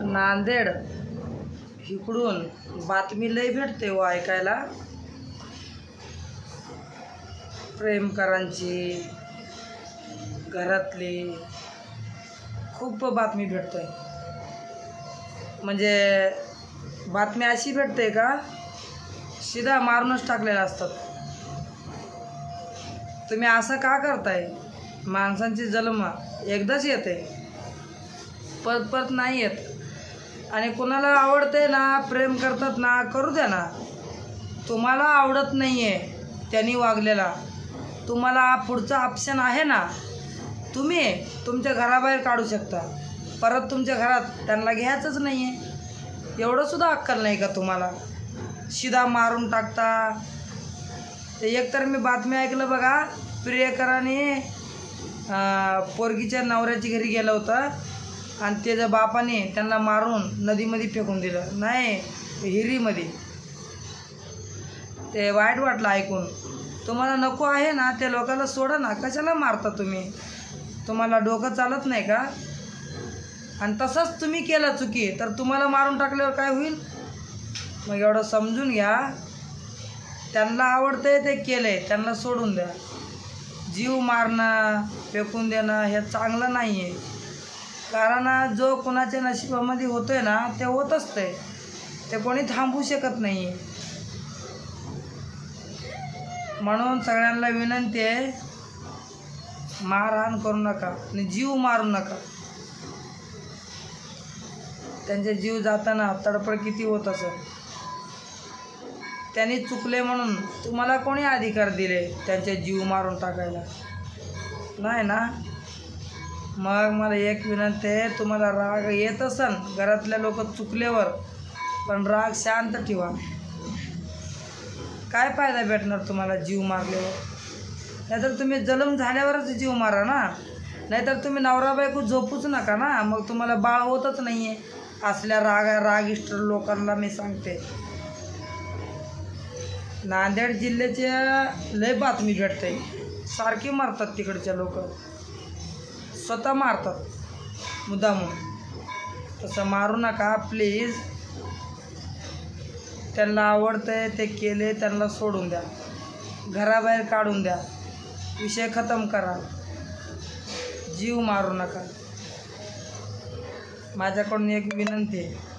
नांदेड इकडून बातमी लय भेटते हो ऐकायला. प्रेमकरांची, घरातली खूप बातमी भेटते. म्हणजे बातमी अशी भेटते का सीधा मारूनच टाकलेल्या असतात. तुम्ही असं का करताय? माणसांची जन्म एकदाच येते, परत परत नाही येत. आणि कोणाला आवडते ना, प्रेम करतात ना, करू द्या ना. तुम्हाला आवडत नाही आहे त्यांनी वागलेला, तुम्हाला पुढचा ऑप्शन आहे ना, तुम्ही तुमच्या घराबाहेर काढू शकता. परत तुमच्या घरात त्यांना घ्यायचंच नाही आहे. एवढंसुद्धा अक्कल नाही का तुम्हाला? सीधा मारून टाकता. ते एकतर मी बातमी ऐकलं बघा, प्रियकराने पोरगीच्या नवऱ्याची घरी गेलं होतं आणि त्याच्या बापाने त्यांना मारून नदीमध्ये फेकून दिलं. नाही, हिरीमध्ये. ते वाईट वाटलं ऐकून. तुम्हाला नको आहे ना, त्या लोकांना सोडा ना. कशाला मारता तुम्ही? तुम्हाला डोकं चालत नाही का? आणि तसंच तुम्ही केलं चुकी, तर तुम्हाला मारून टाकल्यावर काय होईल? मग एवढं समजून घ्या. त्यांना आवडतंय ते केलंय, त्यांना सोडून द्या. जीव मारणं, फेकून देणं हे चांगलं नाही आहे. कारण जो कोणाच्या नशिबामध्ये होतोय ना, ते होत असतंय. ते कोणी थांबवू शकत नाही. म्हणून सगळ्यांना विनंती आहे, मारहाण करू नका आणि जीव मारू नका. त्यांचे जीव जाताना तडफड किती होत असेल. त्यांनी चुकले म्हणून तुम्हाला कोणी अधिकार दिले त्यांचे जीव मारून टाकायला? नाही ना. मग मला एक विनंती आहे, तुम्हाला राग येत असेल घरातल्या लोक चुकल्यावर, पण राग शांत ठेवा. काय फायदा भेटणार तुम्हाला जीव मारल्यावर? नाहीतर तुम्ही जन्म झाल्यावरच जीव मारा ना. नाहीतर तुम्ही नवरा बायको झोपूच नका ना. मग तुम्हाला बाळ होतच नाही आहे. असल्या रागिष्ट लोकांना मी सांगते. नांदेड जिल्ह्याच्या लय बातमी भेटते. सारखी मारतात तिकडच्या लोक, स्वतः मारतात मुद्दामून. तसं मारू नका प्लीज. त्यांना आवडतंय ते केले, त्यांना सोडून द्या. घराबाहेर काढून द्या. विषय खतम करा. जीव मारू नका. माझ्याकडून एक विनंती आहे.